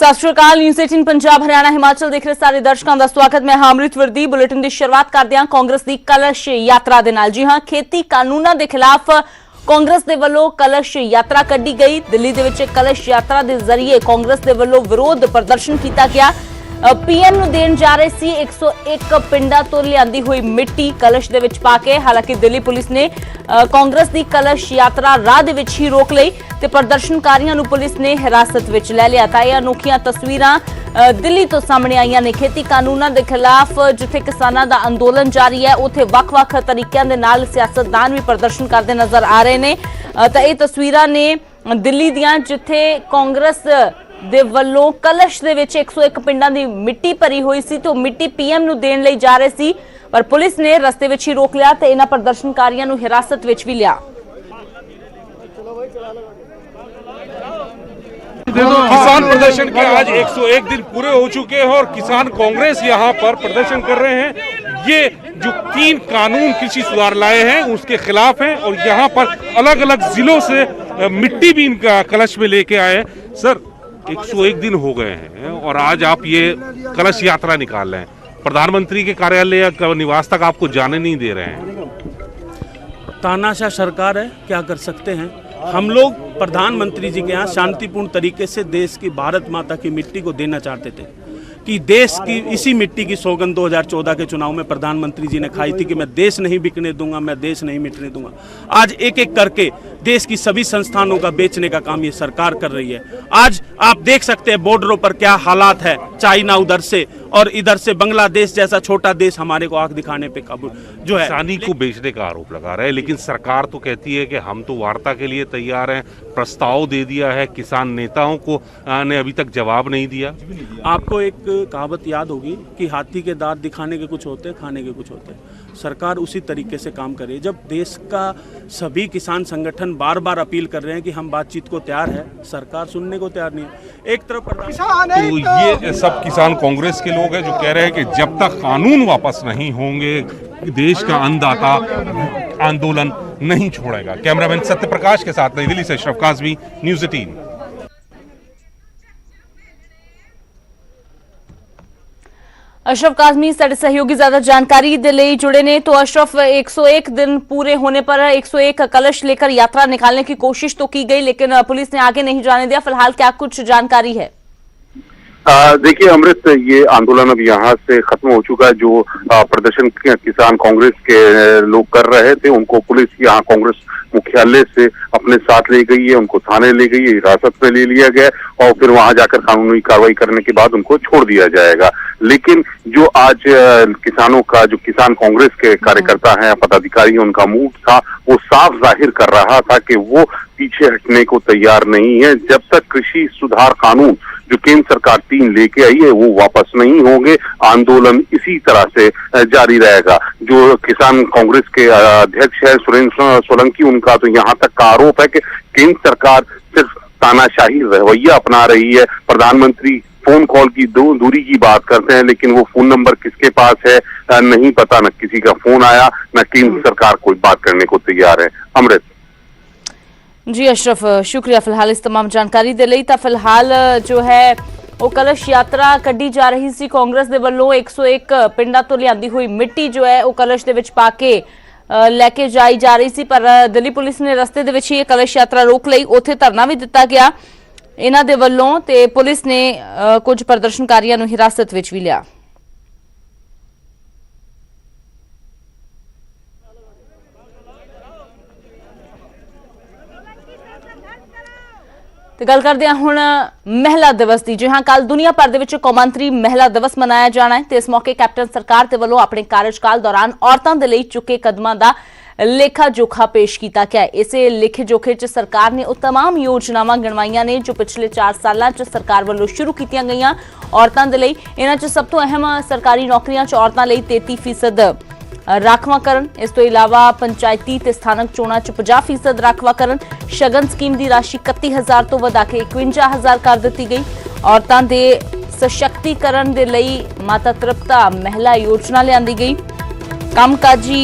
सत श्री अकाल। न्यूज़ 18 पंजाब हरियाणा हिमाचल देख रहे सारे दर्शकों का स्वागत। मैं हां अमृत वर्दी। बुलेटिन की शुरुआत करते हैं कांग्रेस की कलश यात्रा दे नाल। जी हां, खेती कानूनों के खिलाफ कांग्रेस के वलों कलश यात्रा कड्ढी गई। दिल्ली दे विच कलश यात्रा के जरिए कांग्रेस के वलों विरोध प्रदर्शन किया गया। पीएम नूं देण जा रहे सी 101 पिंडां तो लियांदी हुई मिट्टी कलश दे विच पा के। हालांकि दिल्ली पुलिस ने कांग्रेस की कलश यात्रा राह दे विच ही रोक लई ते प्रदर्शनकारियों नूं पुलिस ने हिरासत विच लै लिया। तां इह अनोखियां तस्वीरां दिल्ली तो सामने आईयां ने। खेती कानूनों के खिलाफ जिथे किसानों का अंदोलन जारी है उत्थे वख-वख तरीकों के नाल सियासतदान भी प्रदर्शन करते नजर आ रहे हैं। तां इह तस्वीरां ने दिल्ली दियां जिथे कांग्रेस दे वल्लों कलश दे विच 101 पिंडां दी मिट्टी भरी हुई सी तो मिट्टी पीएम नूं देण लई जा रहे सी, पर पुलिस ने रस्ते विच ही रोक लिया ते इन्हां प्रदर्शनकारियों नूं हिरासत विच भी लिया। किसान प्रदर्शन के आज 101 दिन पूरे हो चुके हैं और किसान कांग्रेस यहाँ पर प्रदर्शन कर रहे हैं। ये जो 3 कानून कृषि सुधार लाए हैं उसके खिलाफ हैं और यहाँ पर अलग अलग जिलों से मिट्टी भी इनका कलश में लेके आए हैं। सर, 101 दिन हो गए हैं और आज आप ये कलश यात्रा निकाल रहे हैं। प्रधानमंत्री के कार्यालय या निवास तक आपको जाने नहीं दे रहे हैं। तानाशाह सरकार है, क्या कर सकते हैं। हम लोग प्रधानमंत्री जी के यहाँ शांतिपूर्ण तरीके से देश की भारत माता की मिट्टी को देना चाहते थे कि देश की इसी मिट्टी की सौगंध 2014 के चुनाव में प्रधानमंत्री जी ने खाई थी कि मैं देश नहीं बिकने दूंगा, मैं देश नहीं मिटने दूंगा। आज एक एक करके देश की सभी संस्थानों का बेचने का काम ये सरकार कर रही है। आज आप देख सकते हैं बॉर्डरों पर क्या हालात है। चाइना उधर से और इधर से बांग्लादेश जैसा छोटा देश हमारे को आंख दिखाने पे काबू जो है किसानी को बेचने का आरोप लगा रहे हैं, लेकिन सरकार तो कहती है कि हम तो वार्ता के लिए तैयार हैं, प्रस्ताव दे दिया है। किसान नेताओं को ने अभी तक जवाब नहीं दिया। आपको एक कहावत याद होगी कि हाथी के दांत दिखाने के कुछ होते हैं, खाने के कुछ होते हैं। सरकार उसी तरीके से काम करे। जब देश का सभी किसान संगठन बार बार अपील कर रहे हैं कि हम बातचीत को तैयार है, सरकार सुनने को तैयार नहीं है। एक तरफ तो ये सब किसान कांग्रेस के लोग हैं जो कह रहे हैं कि जब तक कानून वापस नहीं होंगे देश का अन्नदाता आंदोलन नहीं छोड़ेगा। कैमरामैन सत्य प्रकाश के साथ नई दिल्ली से अशरफ काज़मी, न्यूज़ 18। अशरफ काज़मी साडे सहयोगी ज्यादा जानकारी दे लई जुड़े ने। तो अशरफ, 101 दिन पूरे होने पर 101 कलश लेकर यात्रा निकालने की कोशिश तो की गई लेकिन पुलिस ने आगे नहीं जाने दिया। फिलहाल क्या कुछ जानकारी है? देखिए अमृत, ये आंदोलन अब यहाँ से खत्म हो चुका है। जो प्रदर्शन किसान कांग्रेस के लोग कर रहे थे उनको पुलिस यहाँ कांग्रेस मुख्यालय से अपने साथ ले गई है, उनको थाने ले गई है, हिरासत में ले लिया गया और फिर वहां जाकर कानूनी कार्रवाई करने के बाद उनको छोड़ दिया जाएगा। लेकिन जो आज किसानों का जो किसान कांग्रेस के कार्यकर्ता हैं, पदाधिकारी हैं, उनका मूड था वो साफ जाहिर कर रहा था कि वो पीछे हटने को तैयार नहीं है। जब तक कृषि सुधार कानून जो केंद्र सरकार 3 लेके आई है वो वापस नहीं होंगे, आंदोलन इसी तरह से जारी रहेगा। जो किसान कांग्रेस के अध्यक्ष है सुरेंद्र सोलंकी, उनका तो यहाँ तक का आरोप है कि केंद्र सरकार सिर्फ तानाशाही रवैया अपना रही है। प्रधानमंत्री फोन कॉल की दूरी की बात करते हैं लेकिन वो फोन नंबर किसके पास है नहीं पता, न किसी का फोन आया, न केंद्र सरकार कोई बात करने को तैयार है। अमृत जी अशरफ, शुक्रिया फिलहाल इस तमाम जानकारी दे लई। तां फिलहाल जो है वो कलश यात्रा कड्ढी जा रही सी कांग्रेस दे वल्लों। 101 पिंडां तो लियांदी हुई मिट्टी जो है वो कलश दे विच पा के लैके जाई जा रही सी, पर दिल्ली पुलिस ने रस्ते दे विच ही कलश यात्रा रोक लई। उत्थे धरना भी दिता गया इन्हां दे वल्लों ते पुलिस ने कुछ प्रदर्शनकारियों नूं हिरासत विच भी लिया। तो गल करते हैं हुण महिला दिवस की। जी हाँ, कल दुनिया भर दे विच कौमांतरी महिला दिवस मनाया जाना है ते इस मौके कैप्टन सरकार दे वल्लों अपने कार्यकाल दौरान औरतां दे लई चुके कदमां दा लेखा जोखा पेश किया गया। इसे लेखे जोखे च सरकार ने वो तमाम योजनावां गिणवाइयां ने जो पिछले 4 सालां च सरकार वल्लों शुरू कीतियां गईयां औरतां दे लई। इन्हां च सब तो अहम सरकारी नौकरियां च औरतां लई 33% राखवाकरण, इस तो इलावा पंचायती ते स्थानक चोणां च 50% राखवाकरण, शगन स्कीम की राशि 31,000 तो वधा के 51,000 कर दी गई। औरतां दे सशक्तिकरण दे लई माता तृप्ता महिला योजना लियांदी गई। कामकाजी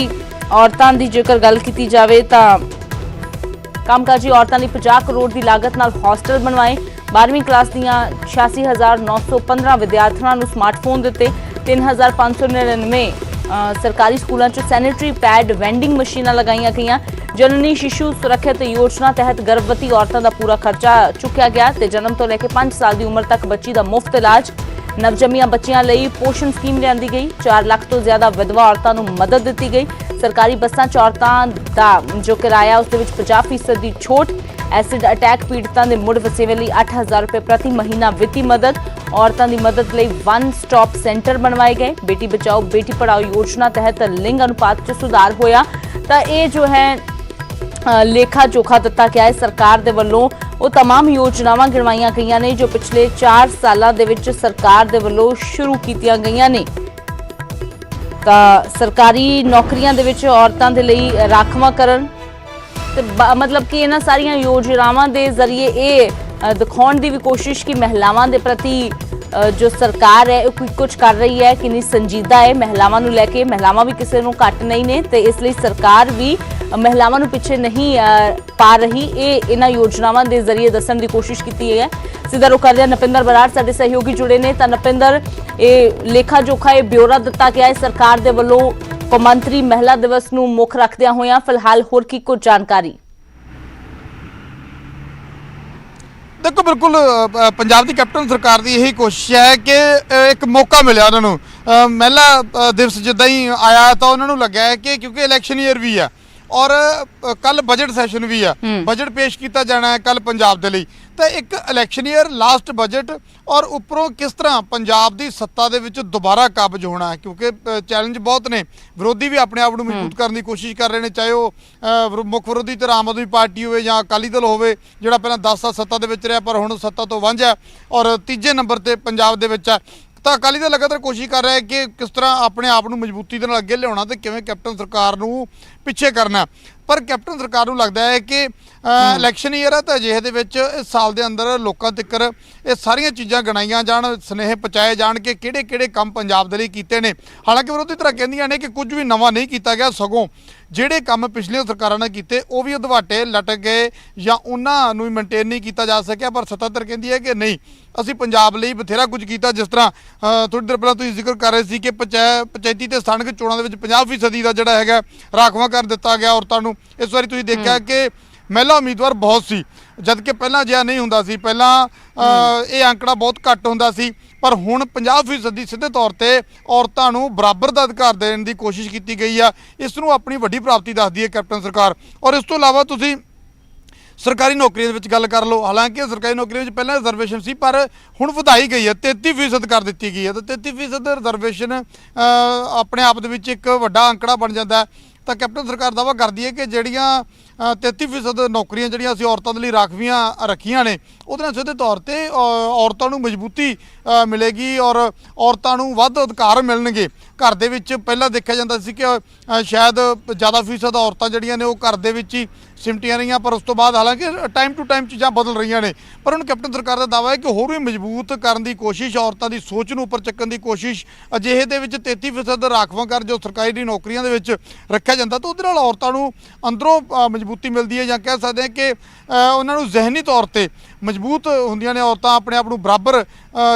औरतां दी जेकर गल कीती जावे तां कामकाजी औरतां लई 50 करोड़ की लागत नाल हॉस्टल बनवाए। 12ਵੀਂ ਕਲਾਸ ਦੀਆਂ 86,915 ਵਿਦਿਆਰਥਣਾਂ ਨੂੰ ਸਮਾਰਟਫੋਨ ਦਿੱਤੇ। 3,599 ਸਰਕਾਰੀ ਸਕੂਲਾਂ 'ਚ ਸੈਨੇਟਰੀ ਪੈਡ ਵੈਂਡਿੰਗ ਮਸ਼ੀਨਾਂ ਲਗਾਈਆਂ ਗਈਆਂ। ਜਨਨੀ ਸ਼ਿਸ਼ੂ ਸੁਰੱਖਿਅਤ ਯੋਜਨਾ ਤਹਿਤ ਗਰਭਵਤੀ ਔਰਤਾਂ ਦਾ ਪੂਰਾ ਖਰਚਾ ਚੁੱਕਿਆ ਗਿਆ ਤੇ ਜਨਮ ਤੋਂ ਲੈ ਕੇ 5 ਸਾਲ ਦੀ ਉਮਰ ਤੱਕ ਬੱਚੀ ਦਾ ਮੁਫਤ ਇਲਾਜ। ਨਵਜੰਮੀਆਂ ਬੱਚੀਆਂ ਲਈ ਪੋਸ਼ਣ ਸਕੀਮ ਲਿਆਂਦੀ ਗਈ। 4 ਲੱਖ ਤੋਂ ਜ਼ਿਆਦਾ ਵਿਧਵਾ ਔਰਤਾਂ ਨੂੰ ਮਦਦ ਦਿੱਤੀ ਗਈ। ਸਰਕਾਰੀ ਬੱਸਾਂ 'ਚ ਔਰਤਾਂ ਦਾ ਜੋ ਕਿਰਾਇਆ ਉਸ ਦੇ ਵਿੱਚ 50% ਦੀ ਛੋਟ। ਐਸਿਡ ਅਟੈਕ ਪੀੜਤਾਂ ਦੇ ਮੁੜ ਵਸੇਵੇ ਲਈ 8,000 ਰੁਪਏ ਪ੍ਰਤੀ ਮਹੀਨਾ ਵਿੱਤੀ ਮਦਦ। ਔਰਤਾਂ ਦੀ ਮਦਦ ਲਈ 1 ਸਟਾਪ ਸੈਂਟਰ ਬਣਵਾਏ ਗਏ। ਬੇਟੀ ਬਚਾਓ ਬੇਟੀ ਪੜਾਓ ਯੋਜਨਾ ਤਹਿਤ ਲਿੰਗ ਅਨੁਪਾਤ 'ਚ ਸੁਧਾਰ ਹੋਇਆ। ਤਾਂ ਇਹ ਜੋ ਹੈ ਲੇਖਾ ਜੋਖਾ ਦਿੱਤਾ ਗਿਆ ਹੈ ਸਰਕਾਰ ਦੇ ਵੱਲੋਂ। ਉਹ तमाम ਯੋਜਨਾਵਾਂ ਗਿਣਵਾਈਆਂ ਗਈਆਂ ਨੇ ਜੋ ਪਿਛਲੇ 4 ਸਾਲਾਂ ਦੇ ਵਿੱਚ ਸਰਕਾਰ ਦੇ ਵੱਲੋਂ ਸ਼ੁਰੂ ਕੀਤੀਆਂ ਗਈਆਂ ਨੇ। ਤਾਂ ਸਰਕਾਰੀ ਨੌਕਰੀਆਂ ਦੇ ਵਿੱਚ ਔਰਤਾਂ ਦੇ ਲਈ ਰਾਖਵਾਂਕਰਨ ਤੇ मतलब कि ਇਹਨਾਂ ਸਾਰੀਆਂ ਯੋਜਨਾਵਾਂ ਦੇ ਜ਼ਰੀਏ ਇਹ ਦਿਖਾਉਣ ਦੀ ਵੀ ਕੋਸ਼ਿਸ਼ ਕਿ ਮਹਿਲਾਵਾਂ ਦੇ ਪ੍ਰਤੀ ਜੋ ਸਰਕਾਰ ਹੈ ਉਹ ਕੁਝ ਕਰ ਰਹੀ ਹੈ, ਕਿੰਨੀ ਸੰਜੀਦਾ ਹੈ ਮਹਿਲਾਵਾਂ ਨੂੰ ਲੈ ਕੇ। ਮਹਿਲਾਵਾਂ ਵੀ ਕਿਸੇ ਨੂੰ ਘੱਟ ਨਹੀਂ ਨੇ ਤੇ ਇਸ ਲਈ ਸਰਕਾਰ ਵੀ ਮਹਿਲਾਵਾਂ ਨੂੰ ਪਿੱਛੇ ਨਹੀਂ ਪਾ ਰਹੀ। ਇਹ ਇਹਨਾਂ ਯੋਜਨਾਵਾਂ ਦੇ ਜ਼ਰੀਏ ਦੱਸਣ ਦੀ ਕੋਸ਼ਿਸ਼ ਕੀਤੀ ਹੈ। ਸਿੱਧਾ ਰੁਖ ਕਰਦੇ ਨਪਿੰਦਰ ਬਰਾੜ ਸਾਡੇ ਸਹਿਯੋਗੀ ਜੁੜੇ ਨੇ। ਤਾਂ ਨਪਿੰਦਰ, ਇਹ ਲੇਖਾ ਜੋਖਾ ਇਹ ਬਿਊਰਾ ਦਿੱਤਾ ਗਿਆ ਹੈ ਸਰਕਾਰ ਦੇ ਵੱਲੋਂ ਕੌਮਾਂਤਰੀ ਮਹਿਲਾ ਦਿਵਸ ਨੂੰ ਮੁੱਖ ਰੱਖਦਿਆਂ ਹੋਇਆਂ। ਫਿਲਹਾਲ ਹੋਰ ਕੀ ਕੁਝ ਜਾਣਕਾਰੀ? देखो बिल्कुल पंजाब की कैप्टन सरकार की यही कोशिश है कि एक मौका मिले उन्होंने महिला दिवस जिदा ही आया तो उन्होंने लग्या है कि क्योंकि इलैक्शन ईयर भी है और कल बजट सैशन भी है, बजट पेश किया जाना है कल पंजाब के लिए। तो एक इलैक्शन ईयर लास्ट बजट और उपरों किस तरह पंजाब की सत्ता दे विच दोबारा काबज होना है, क्योंकि चैलेंज बहुत ने। विरोधी भी अपने आप को मजबूत करने की कोशिश कर रहे हैं, चाहे वो मुख विरोधी तो आम आदमी पार्टी हो या अकाली दल हो, जो पहले 10 साल सत्ता दे विच रहा पर हुण सत्ता तो वांझ है और तीजे नंबर पर पंजाब दे विच है। तो अकाली दल लगातार कोशिश कर रहा है कि किस तरह अपने आप को मजबूती दे नाल अगे लियाउणा ते किवें कैप्टन सरकार नूं पिछे करना। पर कैप्टन सरकार नूं लगदा है कि इलैक्शन ईयर है तो अजिहे दे विच इस साल के अंदर लोगों तक ये सारियां चीज़ां गणाईयां जाण, सुनेहे पहुँचाए जाण कि किहड़े-किहड़े काम पंजाब दे लई कीते ने। हालांकि विरोधी धिरां कहंदियां ने कि कुछ भी नवां नहीं कीता गया, सगों ਜਿਹੜੇ ਕੰਮ ਪਿਛਲੀਆਂ ਸਰਕਾਰਾਂ ਨੇ ਕੀਤੇ ਉਹ ਵੀ ਅਧਵਾਟੇ ਲਟਕ ਗਏ ਜਾਂ ਉਹਨਾਂ ਨੂੰ ਮੇਨਟੇਨ ਨਹੀਂ ਕੀਤਾ ਜਾ ਸਕਿਆ। ਪਰ ਸੱਤਾਧਰ ਕਹਿੰਦੀ ਹੈ ਕਿ ਨਹੀਂ, ਅਸੀਂ ਪੰਜਾਬ ਲਈ ਬਥੇਰਾ ਕੁਝ ਕੀਤਾ। ਜਿਸ ਤਰ੍ਹਾਂ ਥੋੜੀ ਦੇਰ ਪਹਿਲਾਂ ਤੁਸੀਂ ਜ਼ਿਕਰ ਕਰ ਰਹੇ ਸੀ ਕਿ ਪੰਚਾਇਤੀ ਤੇ ਸਥਾਨਕ ਚੋਣਾਂ ਦੇ ਵਿੱਚ 50% ਦਾ ਜਿਹੜਾ ਹੈਗਾ ਰਾਖਵਾਂ ਕਰ ਦਿੱਤਾ ਗਿਆ ਔਰਤਾਂ ਨੂੰ। ਇਸ ਵਾਰੀ ਤੁਸੀਂ ਦੇਖਿਆ ਕਿ महिला उम्मीदवार बहुत सी, जबकि पहला जिहा नहीं हुंदा सी। पहला ये आंकड़ा बहुत घट हुंदा सी, पर हुण 50% सीधे तौर पर औरतां नूं बराबर दा अधिकार देने की कोशिश की गई है। इस नूं अपनी वड्डी प्राप्ति दसदी है कैप्टन सरकार। और इस तो इलावा तुसीं सरकारी नौकरियों में गल कर लो, हालांकि सरकारी नौकरियों में पहले रिजर्वेशन सी पर हुण वधाई गई है, 33% कर दी गई है। तो 33% रिजर्वेशन अपने आप दे विच एक वड्डा आंकड़ा बन जाता है। तो कैप्टन सरकार दावा करती है कि जिहड़ियां 33% नौकरियां जिहड़ियां असीं औरतां दे लई राखवियां रखियां ने ਉਹਦੇ ਨਾਲ ਸਿੱਧੇ ਤੌਰ ਤੇ ਔਰਤਾਂ ਨੂੰ ਮਜ਼ਬੂਤੀ ਮਿਲੇਗੀ ਔਰ ਔਰਤਾਂ ਨੂੰ ਵੱਧ ਅਧਿਕਾਰ ਮਿਲਣਗੇ। ਘਰ ਦੇ ਵਿੱਚ ਪਹਿਲਾਂ ਦੇਖਿਆ ਜਾਂਦਾ ਸੀ ਕਿ ਸ਼ਾਇਦ ਜ਼ਿਆਦਾ ਫੀਸਦ ਔਰਤਾਂ ਜਿਹੜੀਆਂ ਨੇ ਉਹ ਘਰ ਦੇ ਵਿੱਚ ਹੀ ਸਿਮਟੀਆਂ ਰਹੀਆਂ, ਪਰ ਉਸ ਤੋਂ ਬਾਅਦ ਹਾਲਾਂਕਿ ਟਾਈਮ ਟੂ ਟਾਈਮ ਚੀਜ਼ਾਂ ਬਦਲ ਰਹੀਆਂ ਨੇ। ਪਰ ਹੁਣ ਕੈਪਟਨ ਸਰਕਾਰ ਦਾ ਦਾਅਵਾ ਹੈ ਕਿ ਹੋਰ ਵੀ ਮਜ਼ਬੂਤ ਕਰਨ ਦੀ ਕੋਸ਼ਿਸ਼, ਔਰਤਾਂ ਦੀ ਸੋਚ ਨੂੰ ਉੱਪਰ ਚੱਕਣ ਦੀ ਕੋਸ਼ਿਸ਼। ਅਜਿਹੇ ਦੇ ਵਿੱਚ 33% ਰਾਖਵਾਂਕਰ ਜੋ ਸਰਕਾਰੀ ਨੌਕਰੀਆਂ ਦੇ ਵਿੱਚ ਰੱਖਿਆ ਜਾਂਦਾ ਤਾਂ ਉਹਦੇ ਨਾਲ ਔਰਤਾਂ ਨੂੰ ਅੰਦਰੋਂ ਮਜ਼ਬੂਤੀ ਮਿਲਦੀ ਹੈ, ਜਾਂ ਕਹਿ ਸਕਦੇ ਹਾਂ ਕਿ ਉਹਨਾਂ ਨੂੰ ਜ਼ਹਿਨੀ ਤੌਰ ਤੇ ਮਜ਼ਬੂਤ ਹੁੰਦੀਆਂ ਨੇ। ਔਰਤਾਂ ਆਪਣੇ ਆਪ ਨੂੰ ਬਰਾਬਰ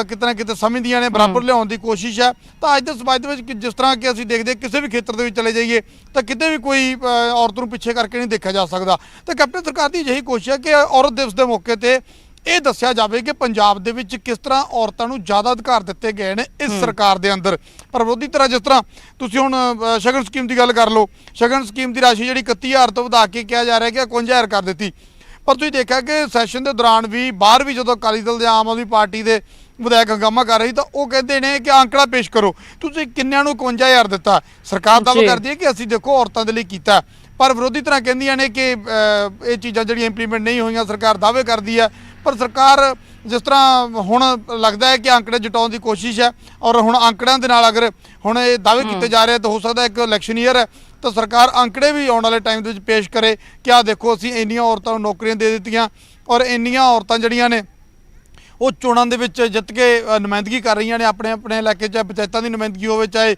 ਕਿਤੇ ਨਾ ਕਿਤੇ ਸਮਝਦੀਆਂ ਨੇ, ਬਰਾਬਰ ਲਿਆਉਣ ਦੀ ਕੋਸ਼ਿਸ਼ ਹੈ। ਤਾਂ ਅੱਜ ਦੇ ਸਮਾਜ ਦੇ ਵਿੱਚ ਜਿਸ ਤਰ੍ਹਾਂ ਕਿ ਅਸੀਂ ਦੇਖਦੇ ਕਿਸੇ ਵੀ ਖੇਤਰ ਦੇ ਵਿੱਚ ਚਲੇ ਜਾਈਏ ਤਾਂ ਕਿਤੇ ਵੀ ਕੋਈ ਔਰਤ ਨੂੰ ਪਿੱਛੇ ਕਰਕੇ ਨਹੀਂ ਦੇਖਿਆ ਜਾ ਸਕਦਾ। ਤਾਂ ਕੈਪਟਨ ਸਰਕਾਰ ਦੀ ਅਜਿਹੀ ਕੋਸ਼ਿਸ਼ ਹੈ ਕਿ ਔਰਤ ਦਿਵਸ ਦੇ ਮੌਕੇ ਤੇ ਇਹ ਦੱਸਿਆ ਜਾਵੇ ਕਿ ਪੰਜਾਬ ਦੇ ਵਿੱਚ ਕਿਸ ਤਰ੍ਹਾਂ ਔਰਤਾਂ ਨੂੰ ਜ਼ਿਆਦਾ ਅਧਿਕਾਰ ਦਿੱਤੇ ਗਏ ਨੇ ਇਸ ਸਰਕਾਰ ਦੇ ਅੰਦਰ। ਪਰ ਵਿਰੋਧੀ ਤਰ੍ਹਾਂ ਜਿਸ ਤਰ੍ਹਾਂ ਤੁਸੀਂ ਹੁਣ ਸ਼ਗਨ ਸਕੀਮ ਦੀ ਗੱਲ ਕਰ ਲਓ, ਸ਼ਗਨ ਸਕੀਮ ਦੀ ਰਾਸ਼ੀ ਜਿਹੜੀ 31,000 ਤੋਂ ਵਧਾ ਕੇ ਕਿਹਾ ਜਾ ਰਿਹਾ ਕਿ 51,000 ਕਰ ਦਿੱਤੀ। ਪਰ ਤੁਸੀਂ ਦੇਖਿਆ ਕਿ ਸੈਸ਼ਨ ਦੇ ਦੌਰਾਨ ਵੀ ਬਾਹਰ ਵੀ ਜਦੋਂ ਅਕਾਲੀ ਦਲ ਜਾਂ ਆਮ ਆਦਮੀ ਪਾਰਟੀ ਦੇ ਵਿਧਾਇਕ ਹੰਗਾਮਾ ਕਰ ਰਹੀ ਤਾਂ ਉਹ ਕਹਿੰਦੇ ਨੇ ਕਿ ਅੰਕੜਾ ਪੇਸ਼ ਕਰੋ, ਤੁਸੀਂ ਕਿੰਨਿਆਂ ਨੂੰ 51,000 ਦਿੱਤਾ। ਸਰਕਾਰ ਦਾਅਵਾ ਕਰਦੀ ਹੈ ਕਿ ਅਸੀਂ ਦੇਖੋ ਔਰਤਾਂ ਦੇ ਲਈ ਕੀਤਾ, ਪਰ ਵਿਰੋਧੀ ਤਰ੍ਹਾਂ ਕਹਿੰਦੀਆਂ ਨੇ ਕਿ ਇਹ ਚੀਜ਼ਾਂ ਜਿਹੜੀਆਂ ਇੰਪਲੀਮੈਂਟ ਨਹੀਂ ਹੋਈਆਂ। ਸਰਕਾਰ ਦਾਅਵੇ ਕਰਦੀ ਹੈ, ਪਰ ਸਰਕਾਰ ਜਿਸ ਤਰ੍ਹਾਂ ਹੁਣ ਲੱਗਦਾ ਹੈ ਕਿ ਅੰਕੜੇ ਜਟਾਉਣ ਦੀ ਕੋਸ਼ਿਸ਼ ਹੈ। ਔਰ ਹੁਣ ਅੰਕੜਿਆਂ ਦੇ ਨਾਲ ਅਗਰ ਹੁਣ ਇਹ ਦਾਅਵੇ ਕੀਤੇ ਜਾ ਰਹੇ ਤਾਂ ਹੋ ਸਕਦਾ ਇੱਕ ਇਲੈਕਸ਼ਨ ਈਅਰ ਹੈ ਤਾਂ ਸਰਕਾਰ ਅੰਕੜੇ ਵੀ ਆਉਣ ਵਾਲੇ ਟਾਈਮ ਦੇ ਵਿੱਚ ਪੇਸ਼ ਕਰੇ ਕਿ ਆਹ ਦੇਖੋ ਅਸੀਂ ਇੰਨੀਆਂ ਔਰਤਾਂ ਨੂੰ ਨੌਕਰੀਆਂ ਦੇ ਦਿੱਤੀਆਂ ਔਰ ਇੰਨੀਆਂ ਔਰਤਾਂ ਜਿਹੜੀਆਂ ਨੇ ਉਹ ਚੋਣਾਂ ਦੇ ਵਿੱਚ ਜਿੱਤ ਕੇ ਨੁਮਾਇੰਦਗੀ ਕਰ ਰਹੀਆਂ ਨੇ ਆਪਣੇ ਆਪਣੇ ਇਲਾਕੇ, ਚਾਹੇ ਪੰਚਾਇਤਾਂ ਦੀ ਨੁਮਾਇੰਦਗੀ ਹੋਵੇ, ਚਾਹੇ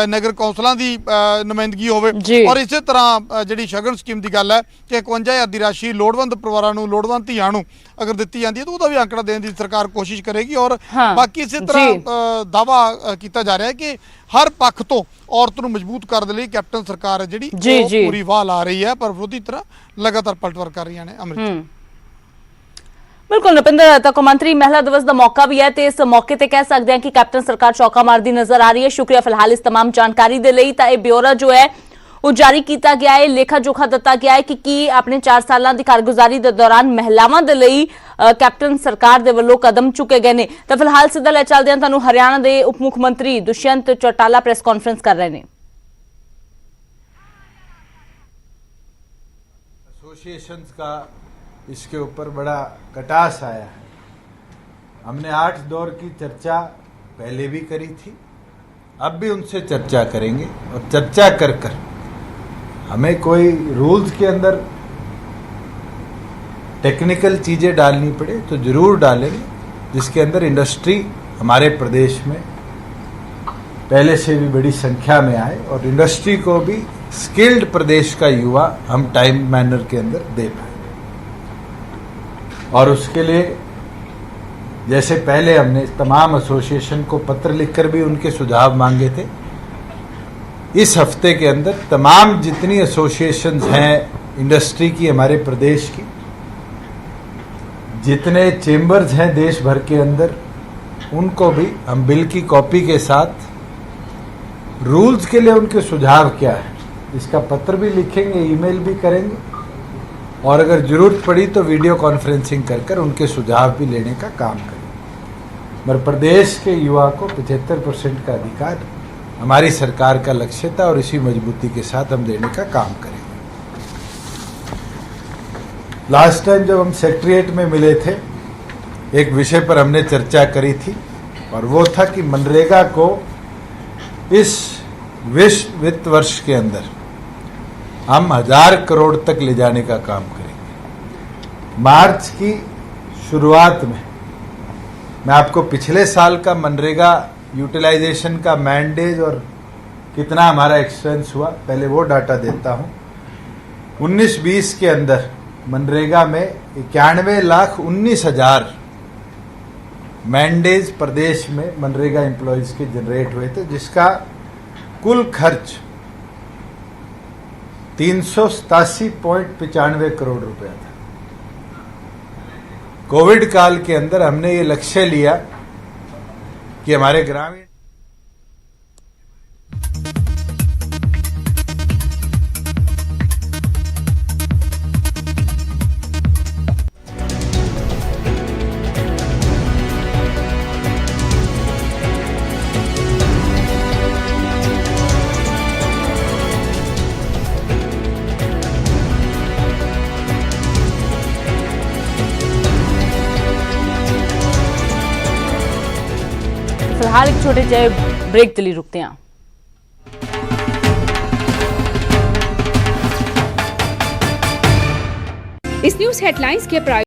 ਨਗਰ ਕੌਂਸਲਾਂ ਦੀ ਨੁਮਾਇੰਦਗੀ ਹੋਵੇ। ਔਰ ਇਸੇ ਤਰ੍ਹਾਂ ਜਿਹੜੀ ਸ਼ਗਨ ਸਕੀਮ ਦੀ ਗੱਲ ਹੈ ਕਿ 51,000 ਦੀ ਰਾਸ਼ੀ ਲੋੜਵੰਦ ਪਰਿਵਾਰਾਂ ਨੂੰ, ਲੋੜਵੰਦ ਧੀਆਂ ਨੂੰ ਅਗਰ ਦਿੱਤੀ ਜਾਂਦੀ ਹੈ ਤਾਂ ਉਹਦਾ ਵੀ ਅੰਕੜਾ ਦੇਣ ਦੀ ਸਰਕਾਰ ਕੋਸ਼ਿਸ਼ ਕਰੇਗੀ। ਔਰ ਬਾਕੀ ਇਸੇ ਤਰ੍ਹਾਂ ਦਾਵਾ ਕੀਤਾ ਜਾ ਰਿਹਾ ਹੈ ਕਿ ਹਰ ਪੱਖ ਤੋਂ ਔਰਤ ਨੂੰ ਮਜ਼ਬੂਤ ਕਰਨ ਦੇ ਲਈ ਕੈਪਟਨ ਸਰਕਾਰ ਹੈ ਜਿਹੜੀ ਪੂਰੀ ਵਾਹ ਲਾ ਰਹੀ ਹੈ, ਪਰ ਵਿਰੋਧੀ ਤਰ੍ਹਾਂ लगातार पलटवार कर रही ने। बिल्कुल नृपिंदर, तो मंत्री महिला दिवस का मौका भी है, तो इस मौके पर कह सकते हैं कि कैप्टन सरकार चौका मारती नजर आ रही है। शुक्रिया फिलहाल इस तमाम जानकारी के लिए। तो यह ब्यौरा जो है वो जारी किया गया है, लेखा जोखा दिता गया है कि अपने 4 साल की कारगुजारी के दौरान महिलावां दे लई कैप्टन सरकार दे वल्लों कदम चुके गए हैं। तो फिलहाल सीधा ले चलते हैं तुहानूं हरियाणा के उप मुख्यमंत्री दुष्यंत चौटाला प्रेस कॉन्फ्रेंस कर रहे हैं। एसोसिएशंस का इसके ऊपर बड़ा कटास आया है। हमने 8 दौर की चर्चा पहले भी करी थी, अब भी उनसे चर्चा करेंगे और चर्चा कर हमें कोई रूल्स के अंदर टेक्निकल चीजें डालनी पड़े तो जरूर डालेंगे, जिसके अंदर इंडस्ट्री हमारे प्रदेश में पहले से भी बड़ी संख्या में आए और इंडस्ट्री को भी स्किल्ड प्रदेश का युवा हम टाइम मैनर के अंदर दे पाए। और उसके लिए जैसे पहले हमने तमाम एसोसिएशन को पत्र लिखकर भी उनके सुझाव मांगे थे, इस हफ्ते के अंदर तमाम जितनी एसोसिएशंस हैं इंडस्ट्री की, हमारे प्रदेश की, जितने चेंबर्स हैं देश भर के अंदर, उनको भी हम बिल की कॉपी के साथ रूल्स के लिए उनके सुझाव क्या है इसका पत्र भी लिखेंगे, ईमेल भी करेंगे और अगर जरूरत पड़ी तो वीडियो कॉन्फ्रेंसिंग कर उनके सुझाव भी लेने का काम करेंगे। मगर प्रदेश के युवा को 75% का अधिकार हमारी सरकार का लक्ष्य था और इसी मजबूती के साथ हम देने का काम करेंगे। लास्ट टाइम जब हम सेक्रेटरीट में मिले थे, एक विषय पर हमने चर्चा करी थी और वो था कि मनरेगा को इस वित्त वर्ष के अंदर हम 1000 करोड़ तक ले जाने का काम करेंगे। मार्च की शुरुआत में मैं आपको पिछले साल का मनरेगा यूटिलाइजेशन का मैंडेज और कितना हमारा एक्सपेंस हुआ पहले वो डाटा देता हूं। 19-20 के अंदर मनरेगा में 91,19,000 मैंडेज प्रदेश में मनरेगा एम्प्लॉयज के जनरेट हुए थे, जिसका कुल खर्च 387.95 करोड़ रुपया था। कोविड काल के अंदर हमने ये लक्ष्य लिया कि हमारे ग्रामीण फिलहाल एक छोटे से ब्रेक के लिए रुकते हैं। इस न्यूज हेडलाइंस के